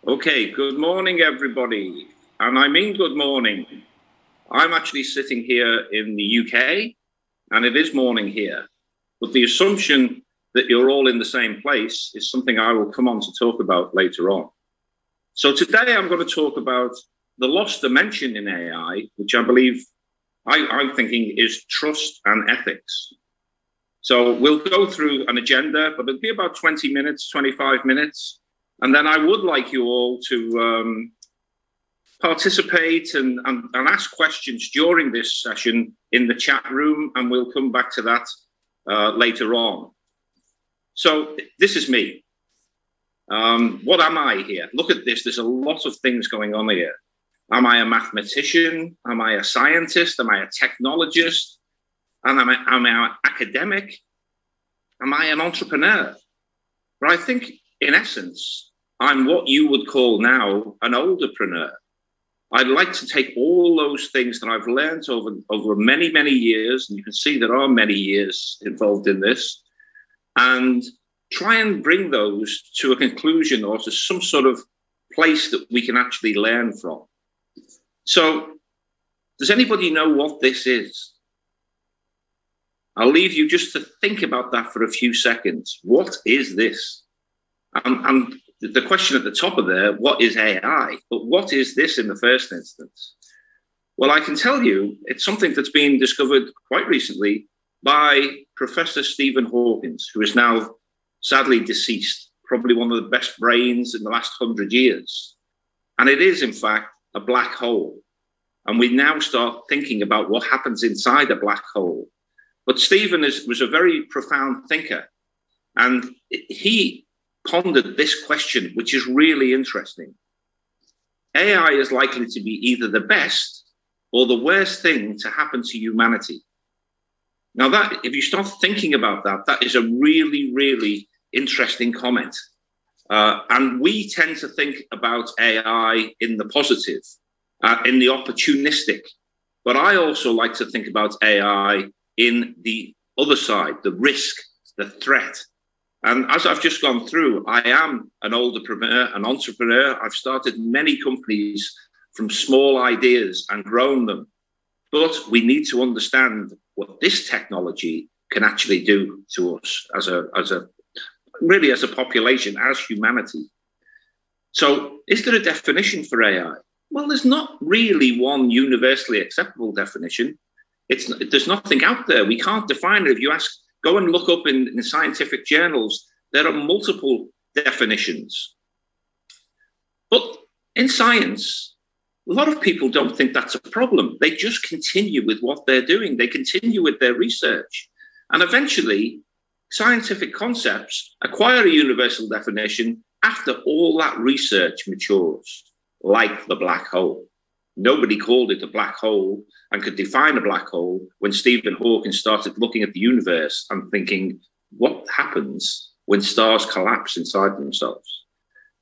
Okay, good morning, everybody. And I mean good morning. I'm actually sitting here in the UK, and it is morning here. But the assumption that you're all in the same place is something I will come on to talk about later on. So today I'm going to talk about the lost dimension in AI, which I believe I'm thinking is trust and ethics. So we'll go through an agenda, but it'll be about 20 minutes, 25 minutes. And then I would like you all to participate and ask questions during this session in the chat room, and we'll come back to that later on. So this is me. What am I here? Look at this. There's a lot of things going on here. Am I a mathematician? Am I a scientist? Am I a technologist? And am I an academic? Am I an entrepreneur? But I think, in essence, I'm what you would call now an olderpreneur. I'd like to take all those things that I've learned over many, many years, and you can see there are many years involved in this, and try and bring those to a conclusion or to some sort of place that we can actually learn from. So, does anybody know what this is? I'll leave you just to think about that for a few seconds. What is this? And the question at the top of there, what is AI? But what is this in the first instance? Well, I can tell you it's something that's been discovered quite recently by Professor Stephen Hawkings, who is now sadly deceased, probably one of the best brains in the last 100 years. And it is, in fact, a black hole. And we now start thinking about what happens inside a black hole. But Stephen was a very profound thinker. And he pondered this question, which is really interesting. AI is likely to be either the best or the worst thing to happen to humanity. Now, that, if you start thinking about that, that is a really, really interesting comment. And we tend to think about AI in the positive, in the opportunistic. But I also like to think about AI in the other side, the risk, the threat. And as I've just gone through, I am an olderpreneur, an entrepreneur. I've started many companies from small ideas and grown them. But we need to understand what this technology can actually do to us as a population, as humanity. So is there a definition for AI? Well, there's not really one universally acceptable definition. There's nothing out there. We can't define it. If you ask, go and look up in scientific journals, there are multiple definitions. But in science, a lot of people don't think that's a problem. They just continue with what they're doing. They continue with their research. And eventually, scientific concepts acquire a universal definition after all that research matures, like the black hole. Nobody called it a black hole and could define a black hole when Stephen Hawking started looking at the universe and thinking, what happens when stars collapse inside themselves?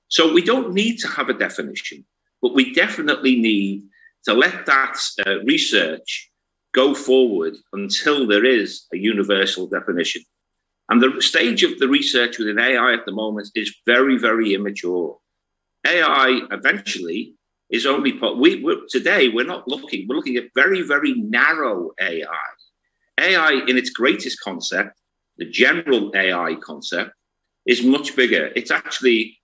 So we don't need to have a definition, but we definitely need to let that research go forward until there is a universal definition. And the stage of the research within AI at the moment is very, very immature. AI eventually is only today we're not looking, we're looking at very, very narrow AI. AI in its greatest concept, the general AI concept, is much bigger. It's actually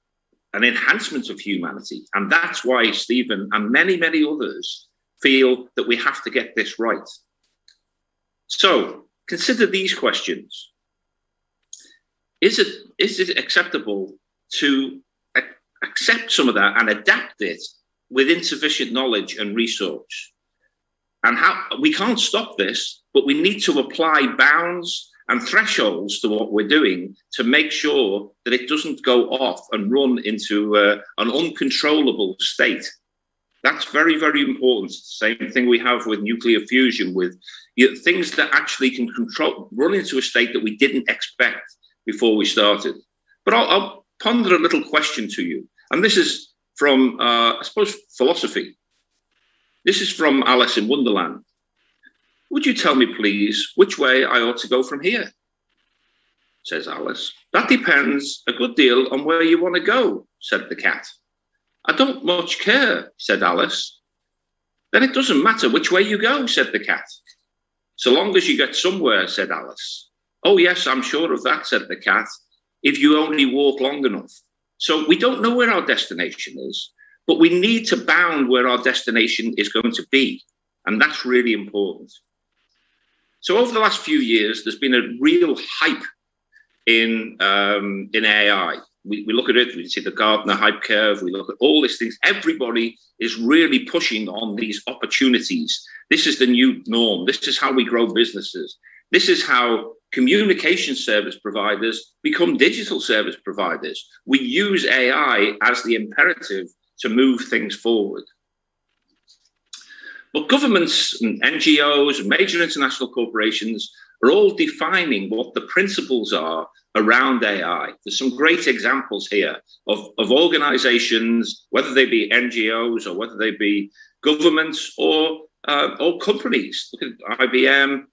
an enhancement of humanity. And that's why Stephen and many, many others feel that we have to get this right. So consider these questions. Is it acceptable to accept some of that and adapt it with insufficient knowledge and research? And how we can't stop this, but we need to apply bounds and thresholds to what we're doing to make sure that it doesn't go off and run into an uncontrollable state. That's very, very important. Same thing we have with nuclear fusion, with things that actually can run into a state that we didn't expect before we started. But I'll ponder a little question to you. And this is from, I suppose, philosophy. This is from Alice in Wonderland. Would you tell me, please, which way I ought to go from here? Says Alice. That depends a good deal on where you want to go, said the cat. I don't much care, said Alice. Then it doesn't matter which way you go, said the cat. So long as you get somewhere, said Alice. Oh, yes, I'm sure of that, said the cat, if you only walk long enough. So we don't know where our destination is, but we need to bound where our destination is going to be. And that's really important. So over the last few years, there's been a real hype in AI. We look at it, we see the Gartner hype curve, we look at all these things. Everybody is really pushing on these opportunities. This is the new norm. This is how we grow businesses. This is how communication service providers become digital service providers. We use AI as the imperative to move things forward. But governments and NGOs and major international corporations are all defining what the principles are around AI. There's some great examples here of organizations, whether they be NGOs or whether they be governments or companies. Look at IBM,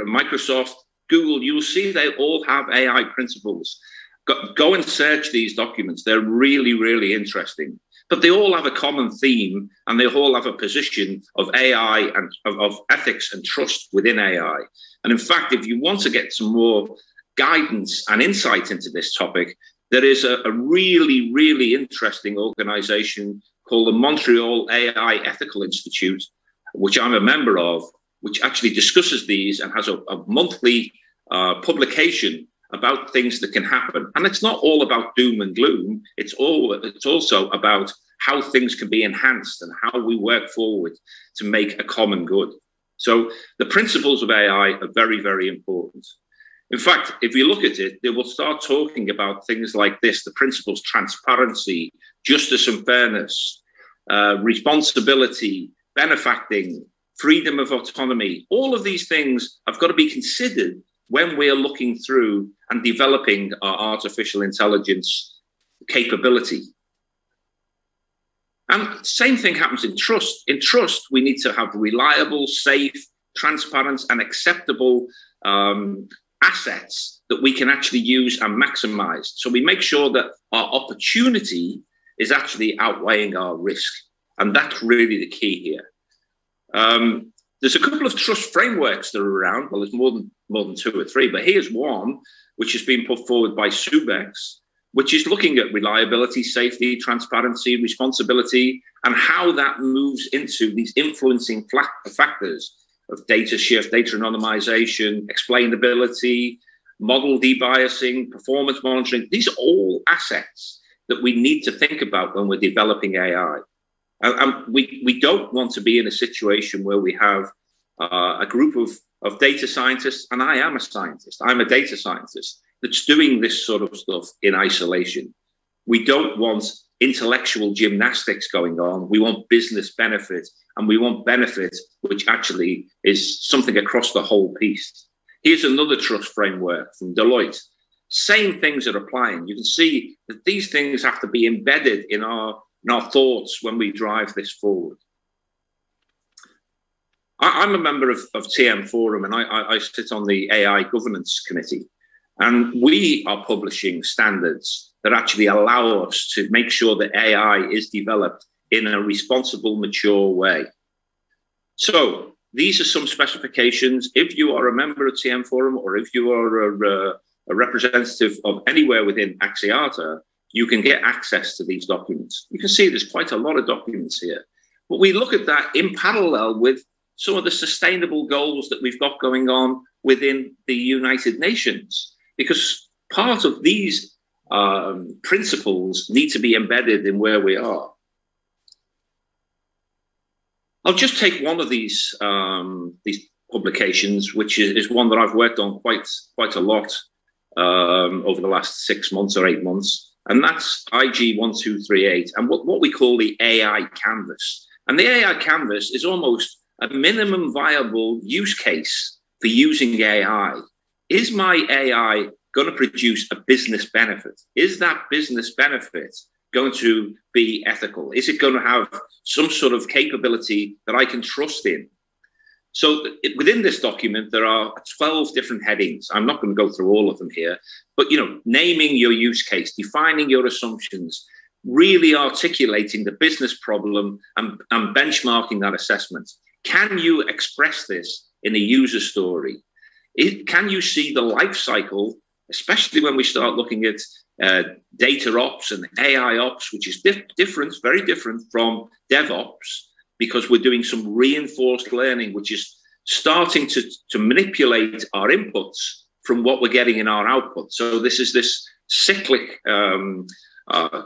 Microsoft, Google. You'll see they all have AI principles. Go and search these documents. They're really, really interesting. But they all have a common theme, and they all have a position of AI and of ethics and trust within AI. And in fact, if you want to get some more guidance and insight into this topic, there is a really, really interesting organization called the Montreal AI Ethical Institute, which I'm a member of, which actually discusses these and has a monthly publication about things that can happen. And it's not all about doom and gloom. It's also about how things can be enhanced and how we work forward to make a common good. So the principles of AI are very, very important. In fact, if you look at it, they will start talking about things like this, the principles: transparency, justice and fairness, responsibility, benefacting, freedom of autonomy. All of these things have got to be considered when we are looking through and developing our artificial intelligence capability. And same thing happens in trust. In trust, we need to have reliable, safe, transparent, and acceptable assets that we can actually use and maximize. So we make sure that our opportunity is actually outweighing our risk. And that's really the key here. There's a couple of trust frameworks that are around. Well, there's more than two or three, but here's one which has been put forward by Subex, which is looking at reliability, safety, transparency, responsibility, and how that moves into these influencing factors of data shift, data anonymization, explainability, model debiasing, performance monitoring. These are all assets that we need to think about when we're developing AI. And we don't want to be in a situation where we have a group of data scientists, and I am a scientist, I'm a data scientist, that's doing this sort of stuff in isolation. We don't want intellectual gymnastics going on. We want business benefit, and we want benefit which actually is something across the whole piece. Here's another trust framework from Deloitte. Same things are applying. You can see that these things have to be embedded in our thoughts when we drive this forward. I'm a member of TM Forum, and I sit on the AI governance committee. And we are publishing standards that actually allow us to make sure that AI is developed in a responsible, mature way. So these are some specifications. If you are a member of TM Forum, or if you are a representative of anywhere within Axiata, you can get access to these documents. You can see there's quite a lot of documents here. But we look at that in parallel with some of the sustainable goals that we've got going on within the United Nations, because part of these principles need to be embedded in where we are. I'll just take one of these publications, which is one that I've worked on quite a lot over the last 6 months or 8 months. And that's IG 1238, and what we call the AI canvas. And the AI canvas is almost a minimum viable use case for using AI. Is my AI going to produce a business benefit? Is that business benefit going to be ethical? Is it going to have some sort of capability that I can trust in? So within this document, there are 12 different headings. I'm not going to go through all of them here, but naming your use case, defining your assumptions, really articulating the business problem and benchmarking that assessment. Can you express this in a user story? Can you see the life cycle, especially when we start looking at data ops and AI ops, which is different, very different from DevOps, because we're doing some reinforced learning, which is starting to manipulate our inputs from what we're getting in our output. So this is this cyclic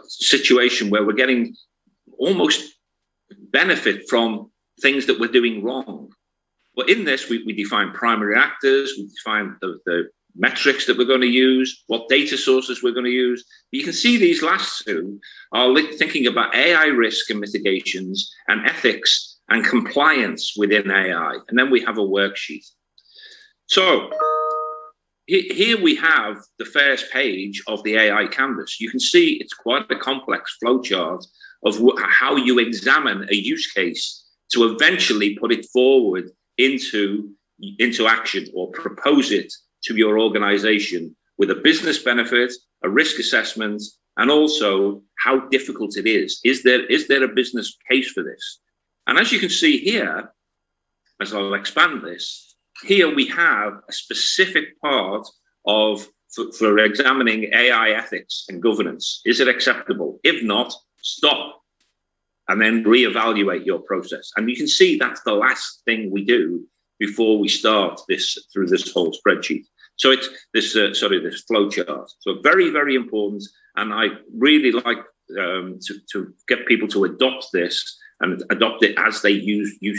situation where we're getting almost benefit from things that we're doing wrong. But in this, we define primary actors, we define the metrics that we're going to use, what data sources we're going to use. But you can see these last two are thinking about AI risk and mitigations and ethics and compliance within AI. And then we have a worksheet. So here we have the first page of the AI canvas. You can see it's quite a complex flowchart of how you examine a use case to eventually put it forward into action or propose it to your organization with a business benefit, a risk assessment, and also how difficult it is. Is there a business case for this? And as you can see here, as I'll expand this, here we have a specific part of for examining AI ethics and governance. Is it acceptable? If not, stop and then reevaluate your process. And you can see that's the last thing we do before we start this through this whole spreadsheet. So it's this this flow chart. So very, very important. And I really like to get people to adopt this and adopt it as they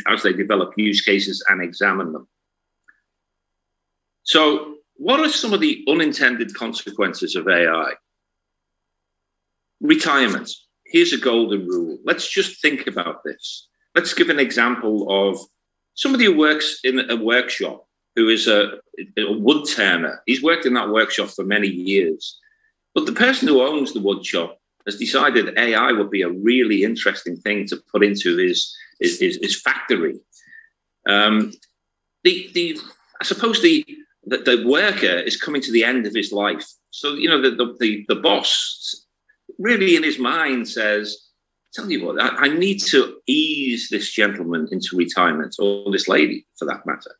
as they develop use cases and examine them. So what are some of the unintended consequences of AI? Retirement. Here's a golden rule. Let's just think about this. Let's give an example of somebody who works in a workshop, who is a wood turner. He's worked in that workshop for many years. But the person who owns the wood shop has decided AI would be a really interesting thing to put into his factory. I suppose the worker is coming to the end of his life. So, you know, the boss really in his mind says, tell you what, I need to ease this gentleman into retirement, or this lady for that matter.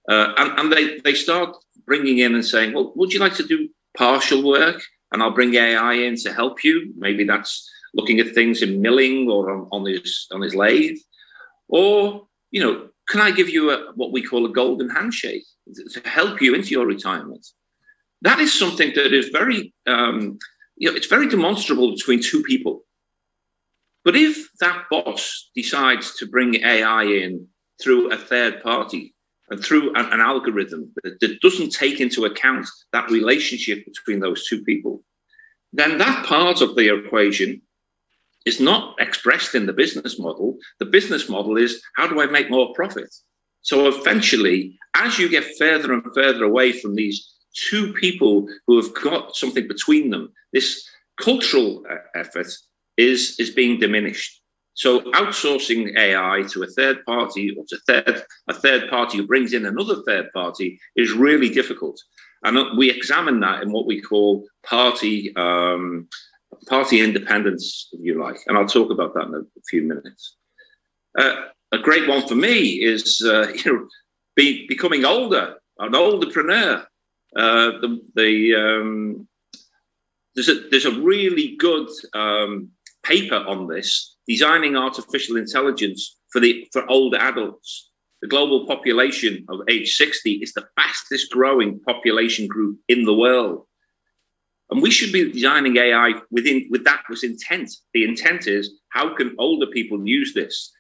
And they start bringing in and saying, well, would you like to do partial work? And I'll bring AI in to help you. Maybe that's looking at things in milling or on his lathe. Or, you know, can I give you what we call a golden handshake to help you into your retirement? That is something that is very, it's very demonstrable between two people. But if that boss decides to bring AI in through a third party and through an algorithm that doesn't take into account that relationship between those two people, then that part of the equation is not expressed in the business model. The business model is, how do I make more profit? So eventually, as you get further and further away from these two people who have got something between them, this cultural effort is being diminished. So outsourcing AI to a third party or to a third party who brings in another third party is really difficult. And we examine that in what we call party independence, if you like. And I'll talk about that in a few minutes. A great one for me is becoming older, an olderpreneur. There's a really good paper on this, designing artificial intelligence for older adults. The global population of age 60 is the fastest growing population group in the world. And we should be designing AI with that as intent. The intent is, how can older people use this?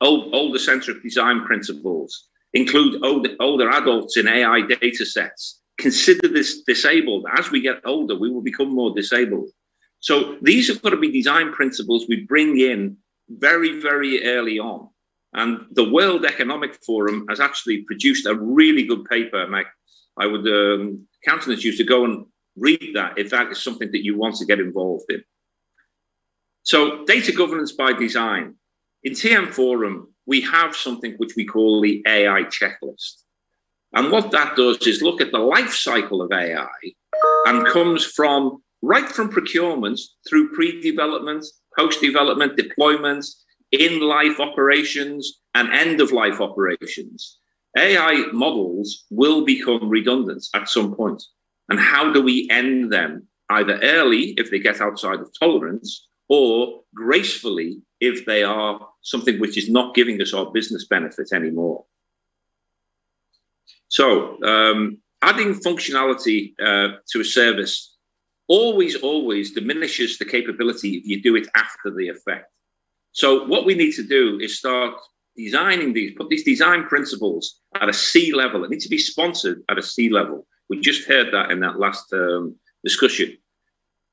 Older-centric design principles include older adults in AI data sets. Consider this disabled. As we get older, we will become more disabled. So these have got to be design principles we bring in very, very early on. And the World Economic Forum has actually produced a really good paper. And I would countenance you to go and read that if that is something that you want to get involved in. So data governance by design. In TM Forum, we have something which we call the AI checklist. And what that does is look at the life cycle of AI and comes from right from procurement through pre-development, post-development, deployment, in-life operations, and end-of-life operations. AI models will become redundant at some point. And how do we end them? Either early, if they get outside of tolerance, or gracefully, if they are something which is not giving us our business benefit anymore. So adding functionality to a service always diminishes the capability if you do it after the effect. So what we need to do is start designing these, put these design principles at a C level. It needs to be sponsored at a C level. We just heard that in that last discussion.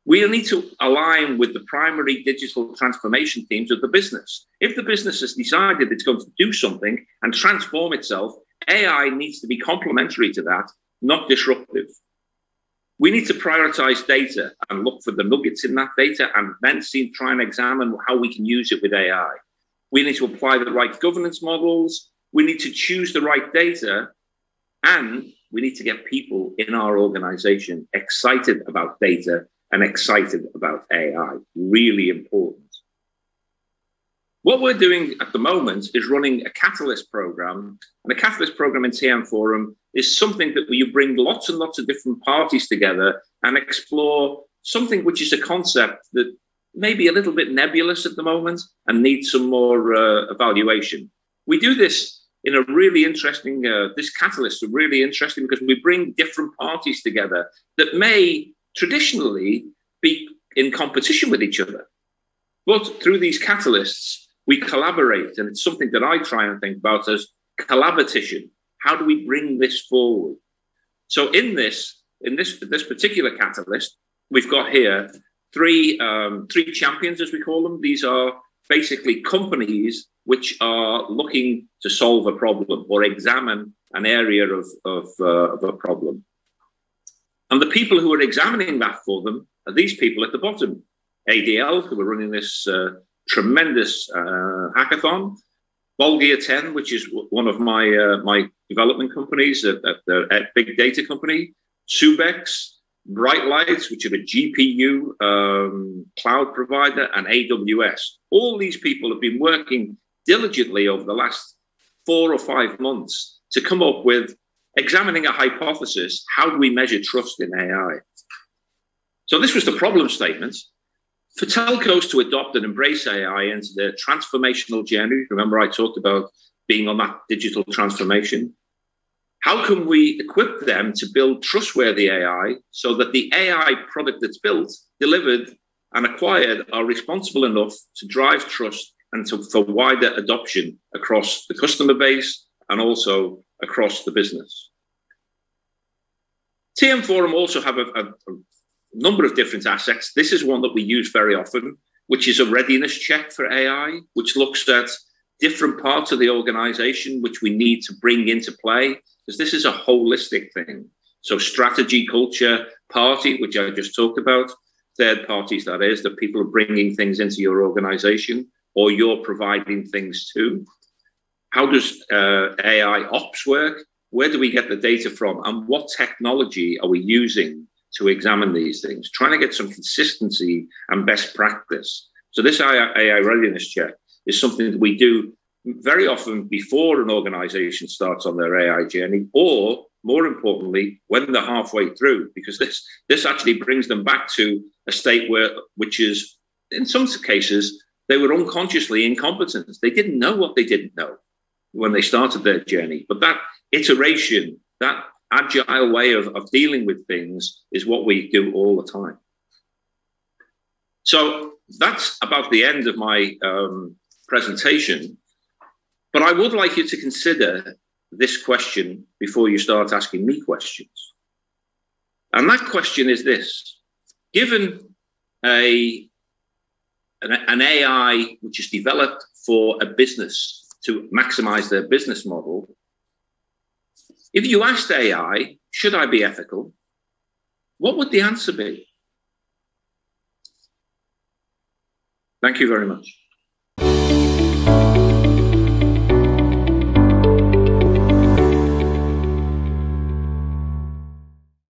We need to align with the primary digital transformation teams of the business. If the business has decided it's going to do something and transform itself, AI needs to be complementary to that, not disruptive. We need to prioritize data and look for the nuggets in that data and then try and examine how we can use it with AI. We need to apply the right governance models. We need to choose the right data, and we need to get people in our organization excited about data and excited about AI. Really important. What we're doing at the moment is running a Catalyst program, and a Catalyst program in TM Forum is something that you bring lots and lots of different parties together and explore something which is a concept that may be a little bit nebulous at the moment and needs some more evaluation. We do this in a really interesting, this Catalyst is really interesting because we bring different parties together that may traditionally be in competition with each other. But through these catalysts, we collaborate, and it's something that I try and think about as collaboration. How do we bring this forward? So in this particular catalyst, we've got here three champions, as we call them. These are basically companies which are looking to solve a problem or examine an area of a problem. And the people who are examining that for them are these people at the bottom. ADL, who are running this tremendous hackathon. Volgia 10, which is one of my development companies, a big data company. Subex, Bright Lights, which are a GPU cloud provider, and AWS. All these people have been working diligently over the last 4 or 5 months to come up with examining a hypothesis. How do we measure trust in AI? So this was the problem statement. For telcos to adopt and embrace AI into their transformational journey, remember I talked about being on that digital transformation, how can we equip them to build trustworthy AI so that the AI product that's built, delivered, and acquired are responsible enough to drive trust and for wider adoption across the customer base and also across the business? TM Forum also have a number of different assets. This is one that we use very often, which is a readiness check for AI, which looks at different parts of the organization which we need to bring into play, because this is a holistic thing. So strategy, culture, party, which I just talked about, third parties, that is, that people are bringing things into your organization or you're providing things to. How does AI ops work? Where do we get the data from? And what technology are we using to examine these things? Trying to get some consistency and best practice. So this AI readiness check is something that we do very often before an organization starts on their AI journey, or more importantly, when they're halfway through, because this actually brings them back to a state which is, in some cases, they were unconsciously incompetent. They didn't know what they didn't know when they started their journey. But that iteration, that agile way of dealing with things is what we do all the time. So that's about the end of my presentation. But I would like you to consider this question before you start asking me questions. And that question is this: given an AI which is developed for a business to maximize their business model, if you asked AI, should I be ethical? What would the answer be? Thank you very much.